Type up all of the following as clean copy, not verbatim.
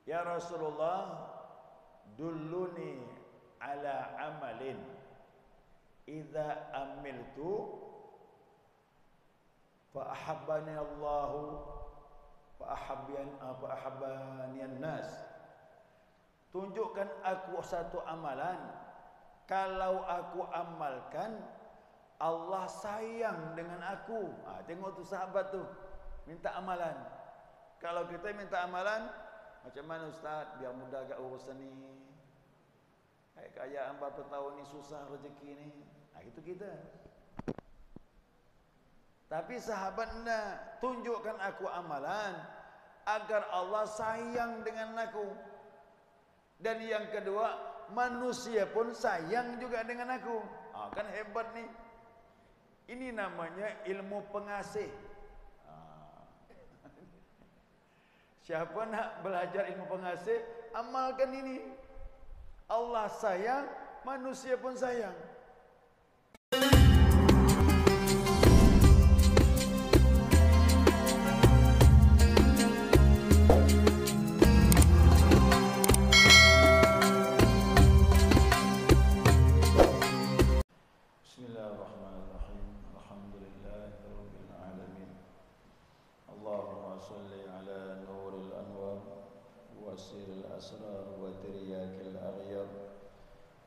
Ya Rasulullah, dulluni ala amalin idza amiltu fa ahabbani Allahu fa ahabbani an-nas. Tunjukkan aku satu amalan, kalau aku amalkan Allah sayang dengan aku. Tengok tu sahabat tu minta amalan. Kalau kita minta amalan, macam mana Ustaz biar mudah agak urusan ni, kekayaan berapa tahun ni susah rezeki ni, itu kita. Tapi sahabat enggak, tunjukkan aku amalan agar Allah sayang dengan aku. Dan yang kedua, manusia pun sayang juga dengan aku. Kan hebat nih. Ini namanya ilmu pengasih. Siapa nak belajar ilmu pengasih, amalkan ini. Allah sayang, manusia pun sayang. Bismillahirrahmanirrahim. Alhamdulillahirabbil alamin. Allahumma shalli ala nuril anwar wasiril asrar wa tiryakil aghyar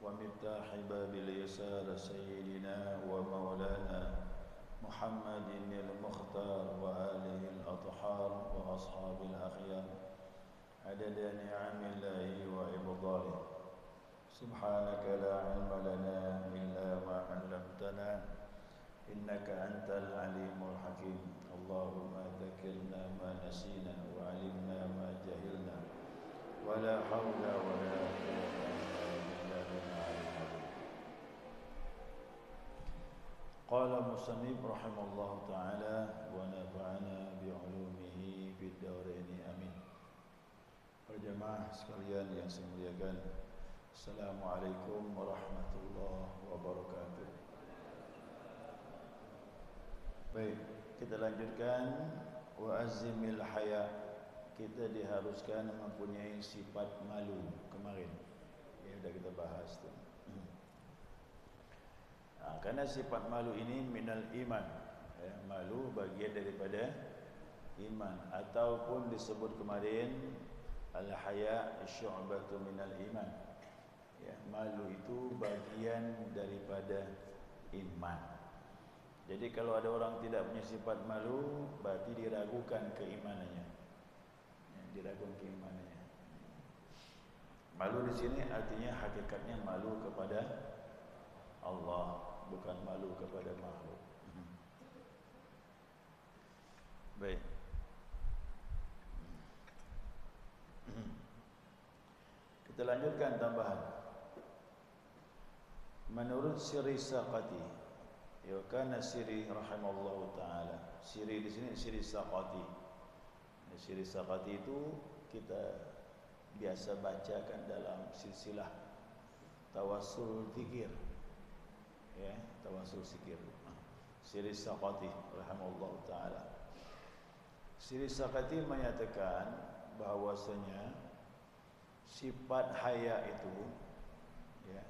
wa miftahi babil yasar sayyidina wa maulana Muhammadin al-Mukhtar wa alihi al-athhar wa ashabil akhyar adada ni'amillahi wa ibdalih. Subhanaka la ilma lana illa ma 'allamtana innaka antal alimul hakim. Allahumma dzakirna ma nasina wa 'allimna ma jahilna wa la haula wa la quwwata illa billahil aliyyil azim. Qala musannif rahimallahu ta'ala wa nafa'ana bi 'ulumihi fid dharain amin. Para jemaah sekalian yang saya muliakan, Assalamualaikum warahmatullahi wabarakatuh. Baik, kita lanjutkan. Wa azimil haya. Kita diharuskan mempunyai sifat malu. Kemarin ya sudah kita bahas tu. Karena sifat malu ini minal iman. Malu bagian daripada iman, ataupun disebut kemarin al-haya syu'batu minal iman. Malu itu bagian daripada iman. Jadi kalau ada orang tidak punya sifat malu, berarti diragukan keimanannya. Diragukan keimanannya. Malu di sini artinya hakikatnya malu kepada Allah, bukan malu kepada makhluk. Baik. Kita lanjutkan tambahan. Menurut Siri Saqati, ya kana Siri rahimallahu taala. Siri di sini Siri Saqati. Siri Saqati itu kita biasa bacakan dalam silsilah tawassul zikir. Tawassul zikir. Siri Saqati rahimallahu taala. Siri Saqati menyatakan bahwasanya sifat haya itu,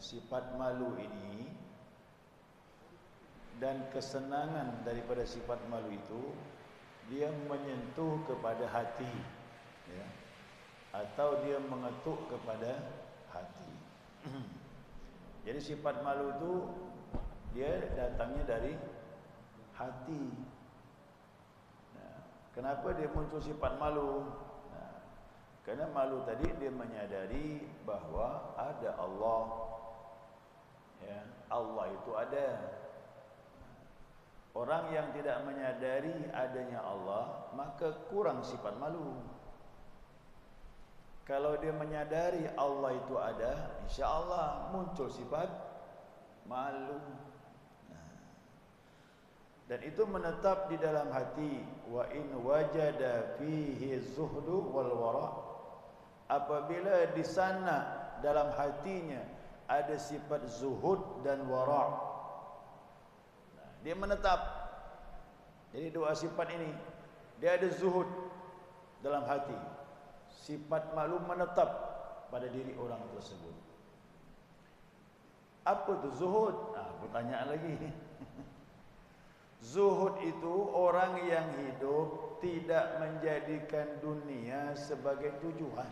sifat malu ini, dan kesenangan daripada sifat malu itu, dia menyentuh kepada hati, atau dia mengetuk kepada hati. Jadi sifat malu itu dia datangnya dari hati. Kenapa dia muncul sifat malu? Karena malu tadi dia menyadari bahawa ada Allah. Allah itu ada. Orang yang tidak menyadari adanya Allah, maka kurang sifat malu. Kalau dia menyadari Allah itu ada, insya-Allah muncul sifat malu. Dan itu menetap di dalam hati. Wa in wajada fihi zuhdu wal wara'. Apabila di sana dalam hatinya ada sifat zuhud dan wara', dia menetap. Jadi dua sifat ini, dia ada zuhud dalam hati, sifat malu menetap pada diri orang tersebut. Apa tu zuhud? Aku tanya lagi. Zuhud itu orang yang hidup tidak menjadikan dunia sebagai tujuan.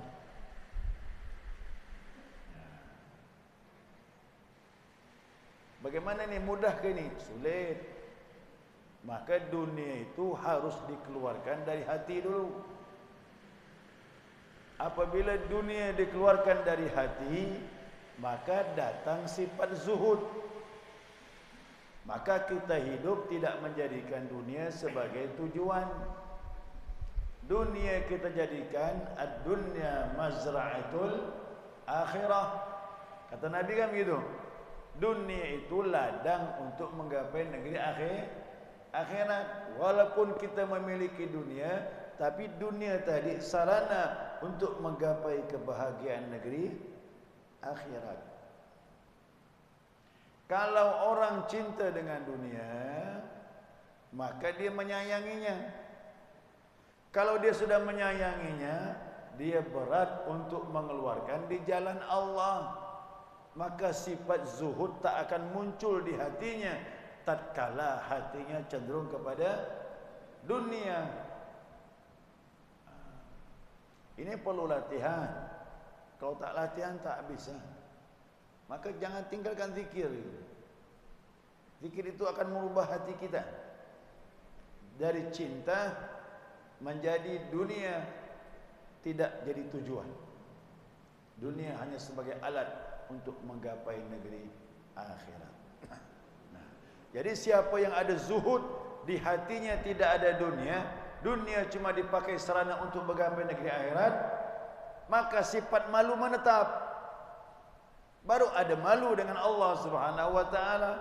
Bagaimana ni, mudah ke ni? Sulit. Maka dunia itu harus dikeluarkan dari hati dulu. Apabila dunia dikeluarkan dari hati, maka datang sifat zuhud. Maka kita hidup tidak menjadikan dunia sebagai tujuan. Dunia kita jadikan ad-dunya mazra'atul akhirah. Kata Nabi kan begitu. Dunia itu ladang untuk menggapai negeri akhirat. Walaupun kita memiliki dunia, tapi dunia tadi sarana untuk menggapai kebahagiaan negeri akhirat. Kalau orang cinta dengan dunia, maka dia menyayanginya. Kalau dia sudah menyayanginya, dia berat untuk mengeluarkan di jalan Allah. Maka sifat zuhud tak akan muncul di hatinya tatkala hatinya cenderung kepada dunia. Ini perlu latihan. Kalau tak latihan tak bisa. Maka jangan tinggalkan zikir. Zikir itu akan merubah hati kita dari cinta menjadi dunia, tidak jadi tujuan. Dunia hanya sebagai alat untuk menggapai negeri akhirat. Nah, jadi siapa yang ada zuhud, di hatinya tidak ada dunia, dunia cuma dipakai sarana untuk menggapai negeri akhirat, maka sifat malu menetap. Baru ada malu dengan Allah Subhanahu wa taala.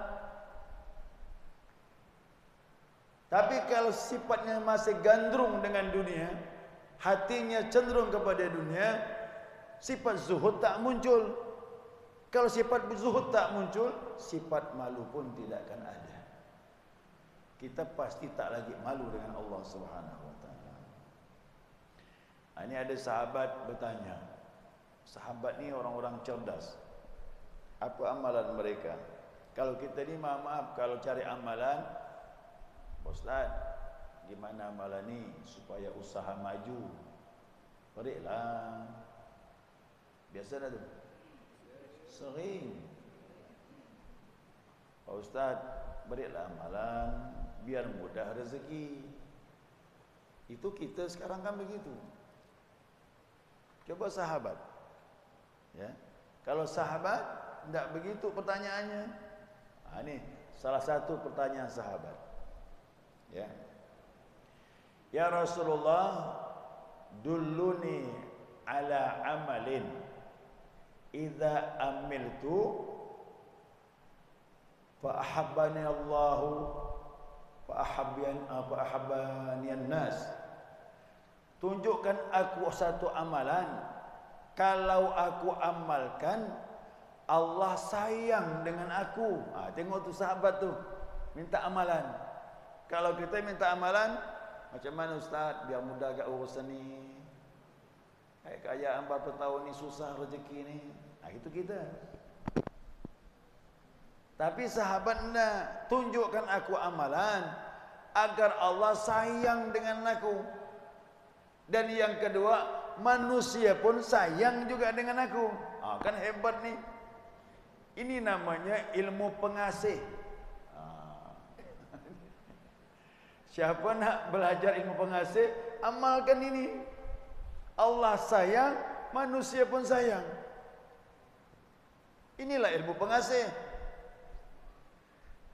Tapi kalau sifatnya masih gandrung dengan dunia, hatinya cenderung kepada dunia, sifat zuhud tak muncul. Kalau sifat zuhud tak muncul, sifat malu pun tidak akan ada. Kita pasti tak lagi malu dengan Allah Subhanahu wa taala. Ini ada sahabat bertanya. Sahabat ni orang-orang cerdas. Apa amalan mereka? Kalau kita ni maaf kalau cari amalan, Ustaz, gimana amalan ni supaya usaha maju? Berilah. Biasa dah tu. Sering. Pak Ustaz, berilah amalan biar mudah rezeki. Itu kita sekarang kan begitu. Coba sahabat. Ya. Kalau sahabat tidak begitu pertanyaannya. Ini salah satu pertanyaan sahabat. Ya Rasulullah, dulluni ala amalin idza amiltu fa ahabbani Allah fa ahabbani an-nas. Tunjukkan aku satu amalan, kalau aku amalkan Allah sayang dengan aku. Tengok tu sahabat tu minta amalan. Kalau kita minta amalan, macam mana Ustaz biar mudah agak urusan ni, kekayaan berapa tahun ni susah rezeki ni. Itu kita. Tapi sahabat enggak, tunjukkan aku amalan agar Allah sayang dengan aku. Dan yang kedua, manusia pun sayang juga dengan aku. Kan hebat ni. Ini namanya ilmu pengasih. Siapa nak belajar ilmu pengasih, amalkan ini. Allah sayang, manusia pun sayang. Inilah ilmu pengasih.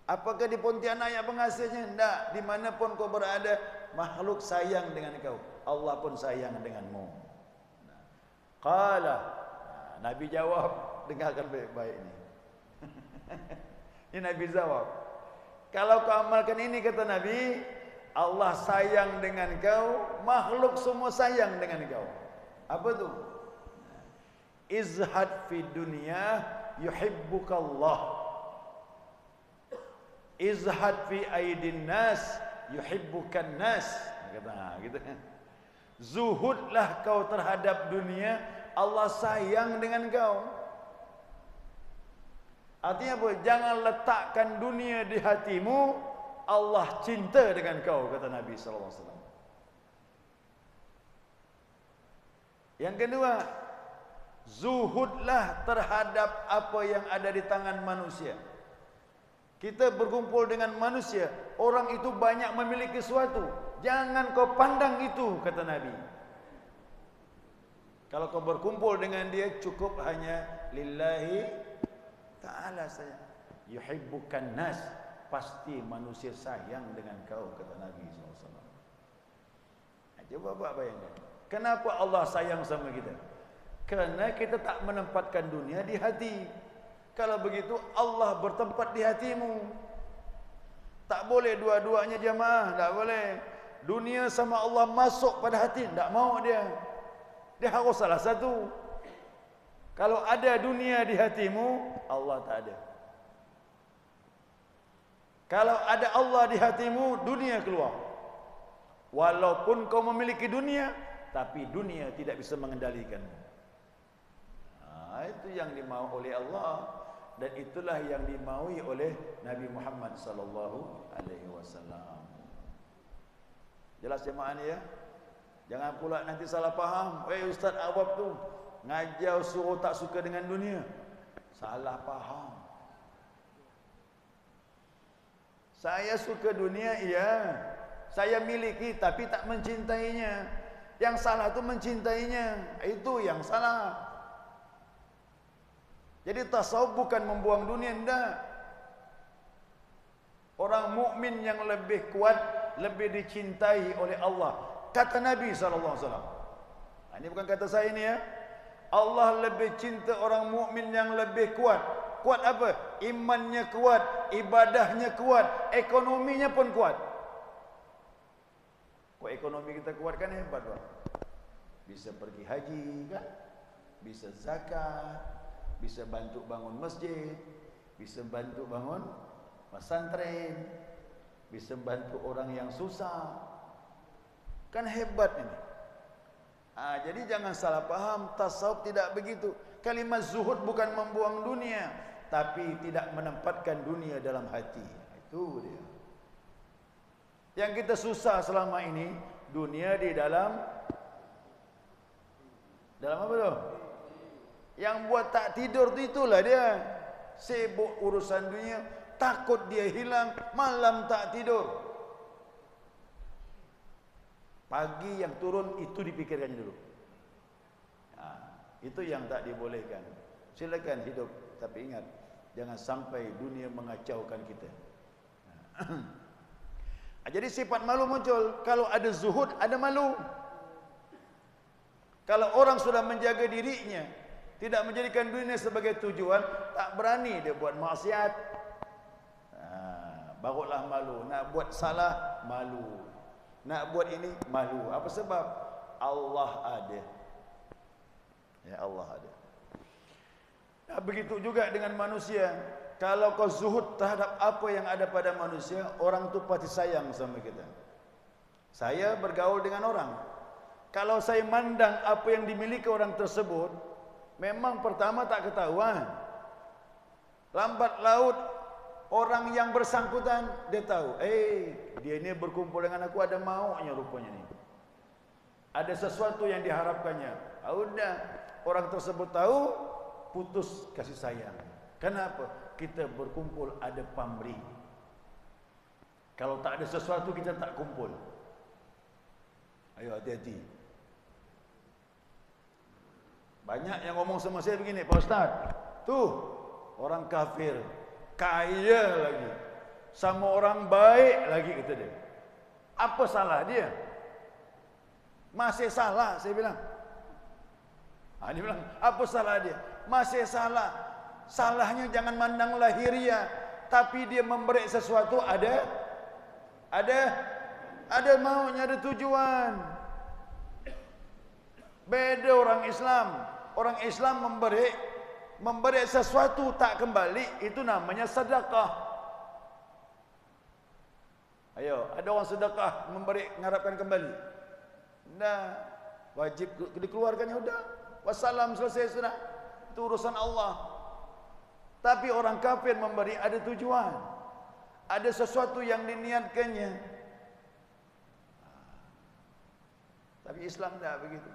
Apakah di Pontianak yang pengasihnya? Tidak. Dimanapun kau berada, makhluk sayang dengan kau. Allah pun sayang denganmu. Qala. Nabi jawab, dengarkan baik-baik ini. Ini Nabi jawab. Kalau kau amalkan ini, kata Nabi, Allah sayang dengan kau, makhluk semua sayang dengan kau. Apa tu? Izhad fi dunya yuhibbukallah. Izhad fi aidin nas yuhibbukan nas. Kata gitu. Zuhudlah kau terhadap dunia, Allah sayang dengan kau. Artinya apa? Jangan letakkan dunia di hatimu, Allah cinta dengan kau, kata Nabi sallallahu alaihi wasallam. Yang kedua, zuhudlah terhadap apa yang ada di tangan manusia. Kita berkumpul dengan manusia, orang itu banyak memiliki sesuatu, jangan kau pandang itu, kata Nabi. Kalau kau berkumpul dengan dia, cukup hanya lillahi ta'ala saja. Yuhibbukan nas, pasti manusia sayang dengan kau, kata Nabi SAW. Coba buat bayangkan, kenapa Allah sayang sama kita? Kerana kita tak menempatkan dunia di hati. Kalau begitu Allah bertempat di hatimu. Tak boleh dua-duanya jamaah, tak boleh. Dunia sama Allah masuk pada hati, tak mau dia. Dia harus salah satu. Kalau ada dunia di hatimu, Allah tak ada. Kalau ada Allah di hatimu, dunia keluar. Walaupun kau memiliki dunia, tapi dunia tidak bisa mengendalikanmu. Itu yang dimau oleh Allah, dan itulah yang dimaui oleh Nabi Muhammad sallallahu alaihi wasallam. Jelas jemaah ni ya? Jangan pula nanti salah faham. Ustaz awam tu ngajar suruh tak suka dengan dunia. Salah faham. Saya suka dunia, iya. Saya miliki tapi tak mencintainya. Yang salah tu mencintainya. Itu yang salah. Jadi tasawuf bukan membuang dunia, enggak. Orang mukmin yang lebih kuat, lebih dicintai oleh Allah. Kata Nabi SAW. Ini bukan kata saya ini ya. Allah lebih cinta orang mukmin yang lebih kuat. Kuat apa? Imannya kuat, ibadahnya kuat, ekonominya pun kuat. Kok ekonomi kita kuat kan hebat, Pak. Bisa pergi haji kan? Bisa zakat, bisa bantu bangun masjid, bisa bantu bangun pesantren, bisa bantu orang yang susah. Kan hebat ini. Jadi jangan salah paham, tasawuf tidak begitu. Kalimat zuhud bukan membuang dunia, tapi tidak menempatkan dunia dalam hati. Itu dia. Yang kita susah selama ini, dunia di dalam apa tu? Yang buat tak tidur itulah dia. Sibuk urusan dunia, takut dia hilang, malam tak tidur. Pagi yang turun itu dipikirkan dulu. Itu yang tak dibolehkan. Silakan hidup, tapi ingat, jangan sampai dunia mengacaukan kita. Jadi sifat malu muncul. Kalau ada zuhud, ada malu. Kalau orang sudah menjaga dirinya, tidak menjadikan dunia sebagai tujuan, tak berani dia buat maksiat, barulah malu. Nak buat salah, malu. Nak buat ini, malu. Apa sebab? Allah ada. Ya, Allah ada. Nah, begitu juga dengan manusia. Kalau kau zuhud terhadap apa yang ada pada manusia, orang tu pasti sayang sama kita. Saya bergaul dengan orang. Kalau saya mandang apa yang dimiliki orang tersebut, memang pertama tak ketahuan. Lambat laut orang yang bersangkutan dia tahu, dia ini berkumpul dengan aku ada maunya rupanya ni. Ada sesuatu yang diharapkannya. Udah, orang tersebut tahu, putus kasih sayang. Kenapa? Kita berkumpul ada pamrih. Kalau tak ada sesuatu kita tak kumpul. Ayo hati-hati. Banyak yang ngomong sama saya begini, Pak Ustaz, tuh orang kafir, kaya lagi, sama orang baik lagi, kata dia. Apa salah dia? Masih salah, saya bilang. Dia bilang, apa salah dia? Masih salah. Salahnya jangan mandang lahiriah, tapi dia memberi sesuatu ada maunya, ada tujuan. Beda orang Islam. Orang Islam memberi sesuatu tak kembali, itu namanya sedekah. Ayo, ada orang sedekah memberi mengharapkan kembali? Nah, wajib dikeluarkan ya udah. Wassalam, selesai sudah. Itu urusan Allah. Tapi orang kafir memberi ada tujuan. Ada sesuatu yang diniatkannya. Tapi Islam tidak begitu.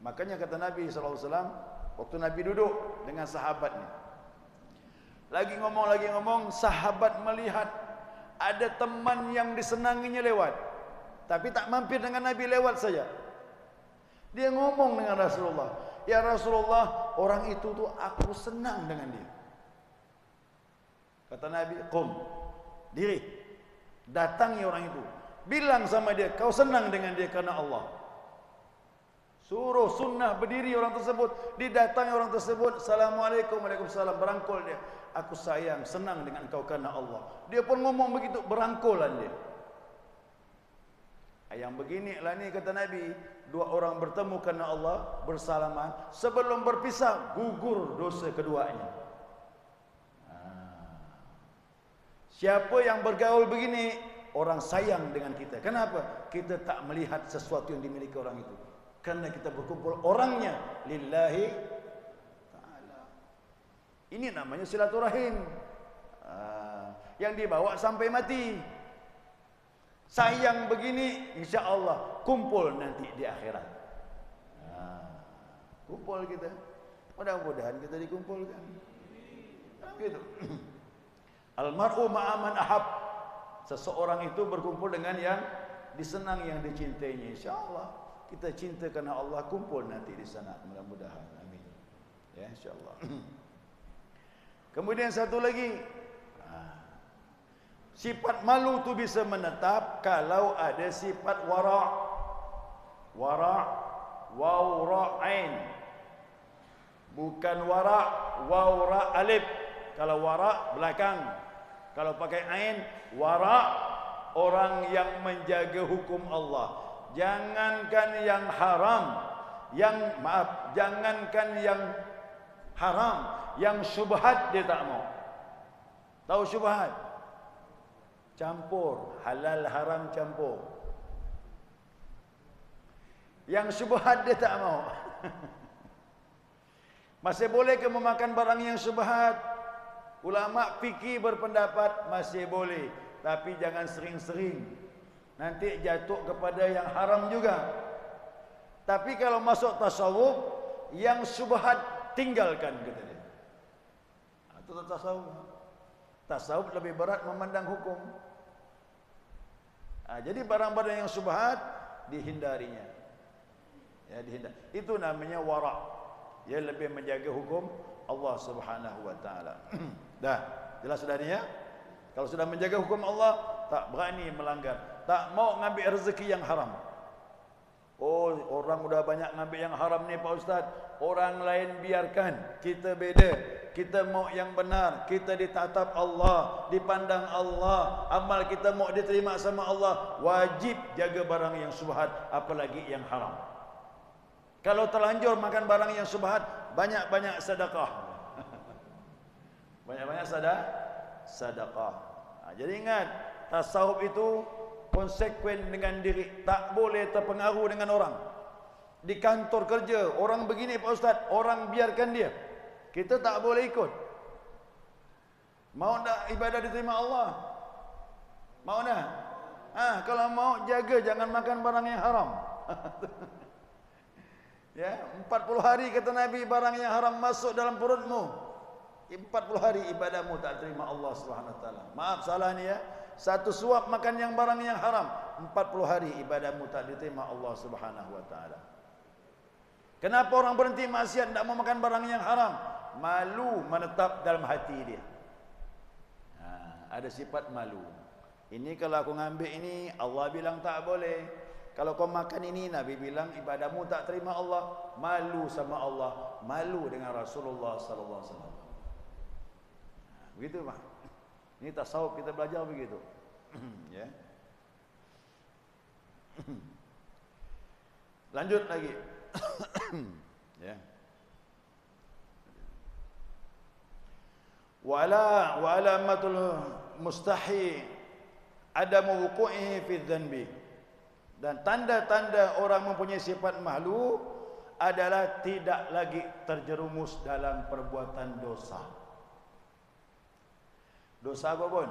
Makanya kata Nabi SAW, waktu Nabi duduk dengan sahabatnya, lagi ngomong, sahabat melihat ada teman yang disenanginya lewat, tapi tak mampir dengan Nabi, lewat saja. Dia ngomong dengan Rasulullah, ya Rasulullah, orang itu tuh aku senang dengan dia. Kata Nabi, qum, diri, datangi orang itu, bilang sama dia, kau senang dengan dia karena Allah. Suruh sunnah berdiri orang tersebut, didatangi orang tersebut, Assalamualaikum, Waalaikumsalam, berangkul dia. Aku sayang, senang dengan engkau karena Allah. Dia pun ngomong begitu, berangkulan dia. Yang beginilah ni kata Nabi, dua orang bertemu karena Allah, bersalaman, sebelum berpisah gugur dosa keduanya. Siapa yang bergaul begini, orang sayang dengan kita. Kenapa? Kita tak melihat sesuatu yang dimiliki orang itu, karena kita berkumpul orangnya lillahi ta'ala. Ini namanya silaturahim, yang dibawa sampai mati. Sayang begini, insya Allah kumpul nanti di akhirat. Kumpul kita, mudah-mudahan kita dikumpulkan. Gitu. Almar'u ma'aman ahab. Seseorang itu berkumpul dengan yang disenangi, yang dicintainya. Insya Allah kita cinta karena Allah, kumpul nanti di sana, mudah-mudahan. Amin. Ya, insya Allah. Kemudian satu lagi, sifat malu itu bisa menetap kalau ada sifat wara'. Wara', waw ra' ain. Bukan wara', waw ra' alif. Kalau wara' belakang. Kalau pakai ain, wara', orang yang menjaga hukum Allah. Jangankan yang haram, jangankan yang haram, yang syubhat dia tak mau. Tahu syubhat? Campur, halal haram campur. Yang syubhat dia tak mau. Masih boleh ke memakan barang yang syubhat? Ulama fikih berpendapat masih boleh, tapi jangan sering-sering. Nanti jatuh kepada yang haram juga. Tapi kalau masuk tasawuf, yang syubhat tinggalkan, kata dia. Itu tasawuf. Tasawuf lebih berat memandang hukum. Jadi barang-barang yang syubhat dihindarinya. Ya, dihindar. Itu namanya wara'. Dia lebih menjaga hukum Allah Subhanahu wa taala. Dah, jelas sudah ni ya? Kalau sudah menjaga hukum Allah, tak berani melanggar, tak mau ngambil rezeki yang haram. Oh, orang udah banyak ngambil yang haram ni Pak Ustaz. Orang lain biarkan, kita beda. Kita mau yang benar, kita ditatap Allah, dipandang Allah, amal kita mau diterima sama Allah. Wajib jaga barang yang syubhat, apalagi yang haram. Kalau terlanjur makan barang yang syubhat, banyak-banyak sedekah. Banyak-banyak sedekah. Jadi ingat, tasawuf itu konsekuen dengan diri, tak boleh terpengaruh dengan orang. Di kantor kerja, orang begini Pak Ustaz, orang biarkan dia. Kita tak boleh ikut. Mau tak ibadah diterima Allah? Mau tak? Kalau mau, jaga jangan makan barang yang haram. Ya, 40 hari kata Nabi, barang yang haram masuk dalam perutmu. 40 hari ibadahmu tak terima Allah Subhanahu wa taala. Maaf salah ni ya. Satu suap makan yang barang yang haram, 40 hari ibadahmu tak diterima Allah Subhanahu wa taala. Kenapa orang berhenti maksiat tak mau makan barang yang haram? Malu menetap dalam hati dia. Ada sifat malu. Ini kalau aku ngambil ini, Allah bilang tak boleh. Kalau kau makan ini, Nabi bilang ibadahmu tak terima Allah. Malu sama Allah, malu dengan Rasulullah sallallahu alaihi wasallam. Begitu Pak. Ini tasawuf kita belajar begitu. Ya. Lanjut lagi. Ya. Wa alamatul mustahi adamu wuqu'ihi fi dzanbi. Dan tanda-tanda orang mempunyai sifat malu adalah tidak lagi terjerumus dalam perbuatan dosa. Dosa apa pun,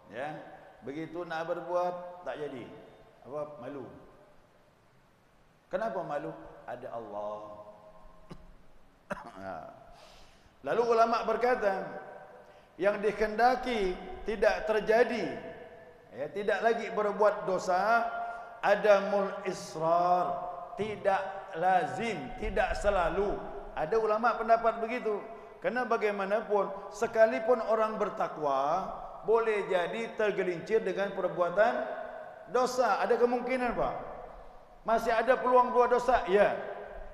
ya, begitu nak berbuat tak jadi. Apa? Malu. Kenapa malu? Ada Allah. Lalu ulama berkata, yang dikehendaki tidak terjadi, ya, tidak lagi berbuat dosa, adamul israr, tidak lazim, tidak selalu. Ada ulama pendapat begitu. Kerana bagaimanapun, sekalipun orang bertakwa, boleh jadi tergelincir dengan perbuatan dosa. Ada kemungkinan, Pak? Masih ada peluang buat dosa? Ya.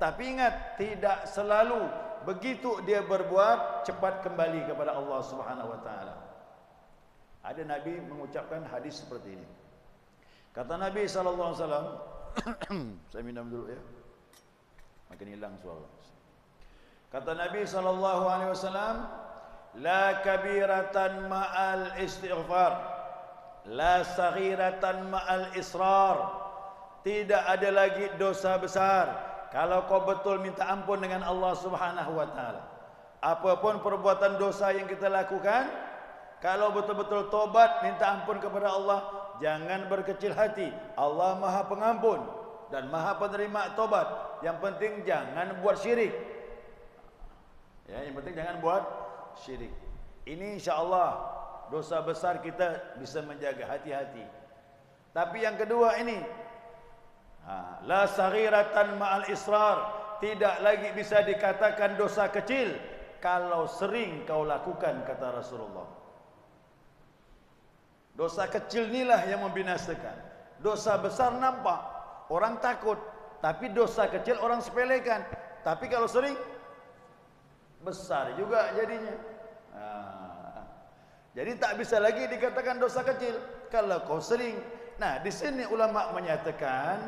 Tapi ingat, tidak selalu. Begitu dia berbuat, cepat kembali kepada Allah Subhanahu wa taala. Ada Nabi mengucapkan hadis seperti ini. Kata Nabi sallallahu alaihi wasallam, saya minum dulu ya. Makin hilang suara. Kata Nabi sallallahu alaihi wasallam, la kabiratan ma'al istighfar, la saghiratan ma'al israr. Tidak ada lagi dosa besar kalau kau betul minta ampun dengan Allah Subhanahu wa taala. Apapun perbuatan dosa yang kita lakukan, kalau betul-betul tobat minta ampun kepada Allah, jangan berkecil hati. Allah Maha Pengampun dan Maha Penerima tobat. Yang penting jangan buat syirik. Ya, yang penting jangan buat syirik. Ini insya-Allah dosa besar kita bisa menjaga, hati-hati. Tapi yang kedua ini, la saghiratan ma'al israr, tidak lagi bisa dikatakan dosa kecil kalau sering kau lakukan, kata Rasulullah. Dosa kecil inilah yang membinasakan. Dosa besar nampak orang takut, tapi dosa kecil orang sepelekan. Tapi kalau sering, besar juga jadinya. Jadi tak bisa lagi dikatakan dosa kecil kalau kau sering. Nah, di sini ulama menyatakan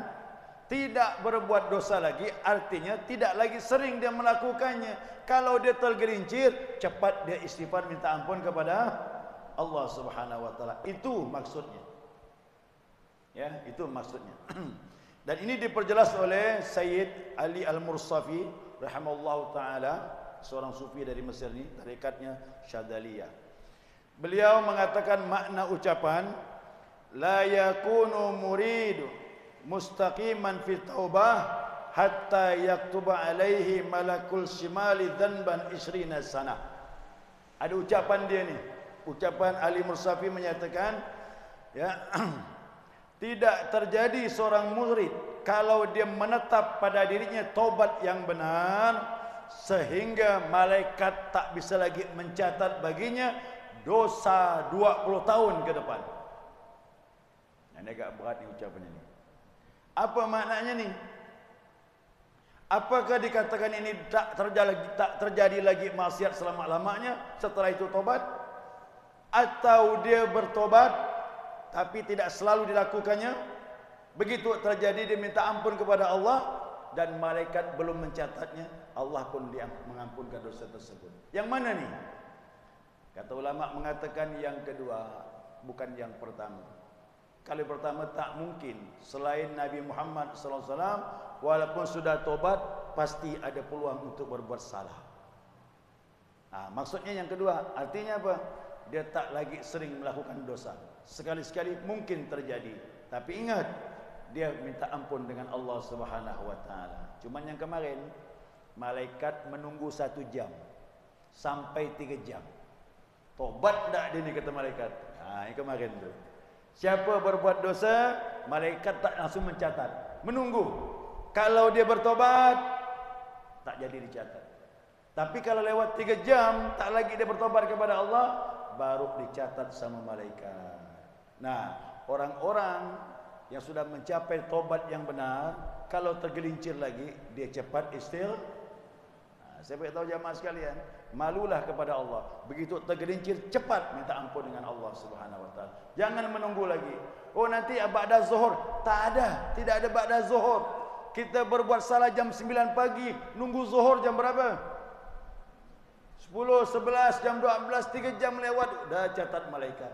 tidak berbuat dosa lagi, artinya tidak lagi sering dia melakukannya. Kalau dia tergelincir, cepat dia istighfar minta ampun kepada Allah Subhanahu wa taala. Itu maksudnya. Ya, itu maksudnya. Dan ini diperjelas oleh Sayyid Ali Al-Mursafi rahimallahu taala, seorang sufi dari Mesir ini, tarikatnya Syadzaliyah. Beliau mengatakan makna ucapan la yakunu muridu mustaqiman fi taubah hatta yaktuba alaihi malakul shimali dhanban 20 sana. Ada ucapan dia ni. Ucapan Ali Mursafi menyatakan, ya, tidak terjadi seorang murid kalau dia menetap pada dirinya taubat yang benar sehingga malaikat tak bisa lagi mencatat baginya dosa 20 tahun ke depan. Ini agak berat ni ucapan ini. Apa maknanya ni? Apakah dikatakan ini tak terjadi lagi maksiat selama-lamanya setelah itu tobat? Atau dia bertobat tapi tidak selalu dilakukannya? Begitu terjadi dia minta ampun kepada Allah dan malaikat belum mencatatnya, Allah pun dia mengampunkan dosa tersebut. Yang mana ni? Kata ulama mengatakan yang kedua, bukan yang pertama. Kali pertama tak mungkin, selain Nabi Muhammad SAW, walaupun sudah tobat pasti ada peluang untuk berbuat salah. Maksudnya yang kedua, artinya apa? Dia tak lagi sering melakukan dosa. Sekali-sekali mungkin terjadi, tapi ingat, dia minta ampun dengan Allah Subhanahu wa taala. Cuman yang kemarin malaikat menunggu 1 jam sampai 3 jam. Tobat tak dia ni, kata malaikat. Yang kemarin tu. Siapa berbuat dosa, malaikat tak langsung mencatat, menunggu. Kalau dia bertobat, tak jadi dicatat. Tapi kalau lewat 3 jam tak lagi dia bertobat kepada Allah, baru dicatat sama malaikat. Nah, orang-orang yang sudah mencapai tobat yang benar, kalau tergelincir lagi, dia cepat istighfar. Saya beritahu jamaah sekalian, malulah kepada Allah. Begitu tergelincir, cepat minta ampun dengan Allah Subhanahu wa taala. Jangan menunggu lagi. Oh, nanti ba'da zuhur. Tak ada, tidak ada ba'da zuhur. Kita berbuat salah jam 9 pagi, nunggu zuhur jam berapa? 10, 11, jam 12, 3 jam lewat, dah catat malaikat.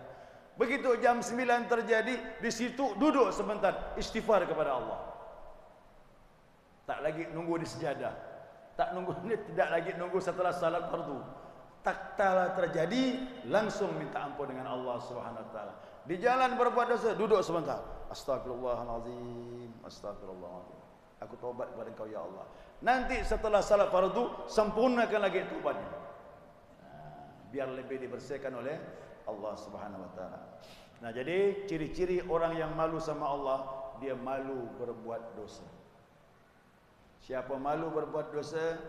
Begitu jam 9 terjadi, di situ duduk sebentar, istighfar kepada Allah. Tak lagi nunggu di sejadah. Tidak lagi nunggu setelah salat fardu. Tak kala terjadi, langsung minta ampun dengan Allah Subhanahu wa taala. Di jalan berbuat dosa, duduk sebentar. Astagfirullahalazim, astagfirullahalazim. Aku taubat kepada Engkau ya Allah. Nanti setelah salat fardu, sempurnakan lagi taubatnya. Biar lebih dibersihkan oleh Allah Subhanahu wa taala. Nah, jadi ciri-ciri orang yang malu sama Allah, dia malu berbuat dosa. Siapa malu berbuat dosa,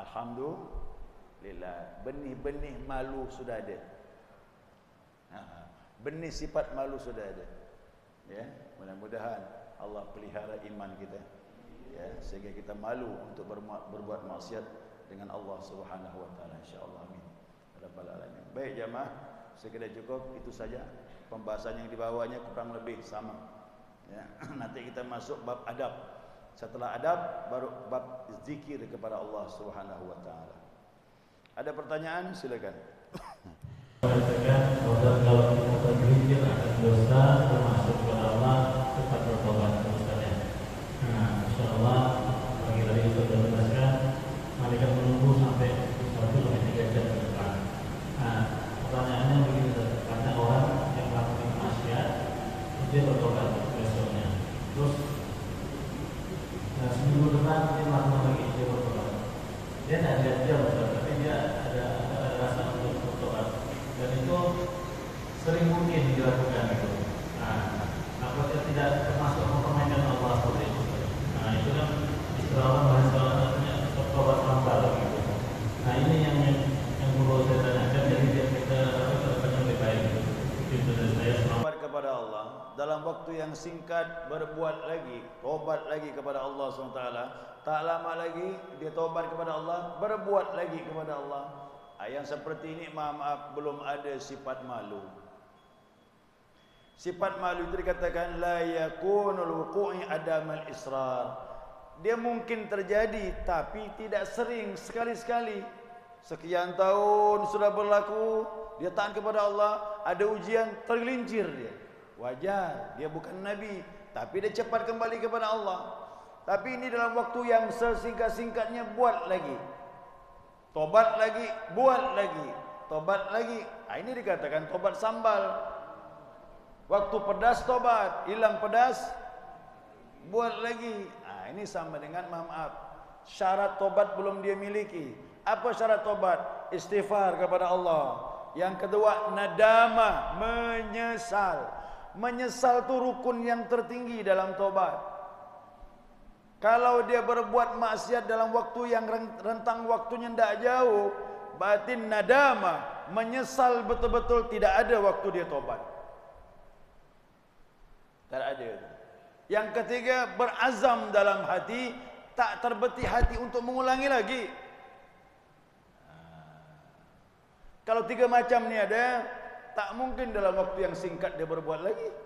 alhamdulillah, benih-benih malu sudah ada. Benih sifat malu sudah ada. Ya, mudah-mudahan Allah pelihara iman kita. Ya, sehingga kita malu untuk berbuat maksiat dengan Allah Subhanahu wa taala, insyaallah. Amin. Rabbal alamin. Baik jemaah, sekadar cukup itu saja pembahasan yang dibawanya, kurang lebih sama. Ya, nanti kita masuk bab adab. Setelah adab baru bab zikir kepada Allah Subhanahu wa taala. Ada pertanyaan? Silakan. Katakan kalau kita berzikir akan dosa termasuk kepada Allah cepat bertobat misalnya. Nah, insyaallah pagi tadi sudah jelaskan malaikat menunggu sampai 1-3 jam ke depan. Nah, pertanyaannya begini, karena orang yang melakukan maksiat dia bertobat besoknya. Terus seminggu depan dia melakukan lagi, dia bertobat. Dia tidak lihat dia bertobat, tapi dia ada rasa untuk bertobat. Dan itu sering mungkin dilakukan itu. Nah, apakah tidak termasuk mempermainkan Allah seperti itu? Nah, itu kan istilah orang bahasa artinya bertobat hambal gitu. Nah, ini yang perlu saya tanyakan, jadi biar kita lebih baik. Itu dari saya. Tobat kepada Allah dalam waktu yang singkat, berbuat lagi, tobat lagi kepada Allah SWT. Tak lama lagi dia tobat kepada Allah, berbuat lagi kepada Allah. Yang seperti ini maaf belum ada sifat malu. Sifat malu itu dikatakan la yakunul wuqu'i adamal israr. Dia mungkin terjadi tapi tidak sering, sekali-sekali. Sekian tahun sudah berlaku, dia taat kepada Allah, ada ujian, tergelincir dia. Wajar, dia bukan nabi, tapi dia cepat kembali kepada Allah. Tapi ini dalam waktu yang sesingkat-singkatnya buat lagi. Tobat lagi, buat lagi, tobat lagi. Ini dikatakan tobat sambal. Waktu pedas tobat, hilang pedas, buat lagi. Ini sama dengan maaf. Syarat tobat belum dia miliki. Apa syarat tobat? Istighfar kepada Allah. Yang kedua, nadama, menyesal. Menyesal itu rukun yang tertinggi dalam tobat. Kalau dia berbuat maksiat dalam waktu yang rentang waktunya tidak jauh, batin nadama, menyesal betul-betul, tidak ada waktu dia tobat. Tak ada. Yang ketiga, berazam dalam hati, tak terbeti hati untuk mengulangi lagi. Kalau tiga macam ni ada, tak mungkin dalam waktu yang singkat dia berbuat lagi.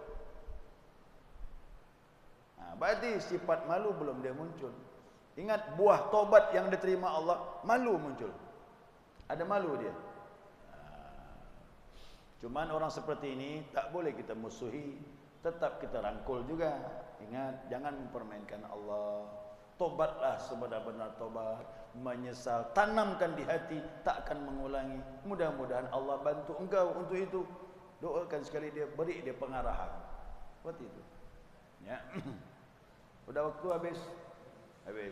Berarti sifat malu belum dia muncul. Ingat, buah tobat yang diterima Allah, malu muncul. Ada malu dia. Cuman orang seperti ini tak boleh kita musuhi, tetap kita rangkul juga. Ingat, jangan mempermainkan Allah. Tobatlah sebenar-benar tobat, menyesal, tanamkan di hati, tak akan mengulangi. Mudah-mudahan Allah bantu engkau untuk itu. Doakan sekali dia, beri dia pengarahan. Seperti itu. Ya. Udah waktu habis.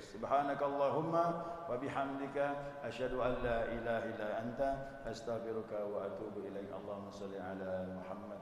Subhanakallahumma wa bihamdika asyhadu an la ilaha illa anta astaghfiruka wa atubu ilaik. Allahumma shalli ala Muhammad.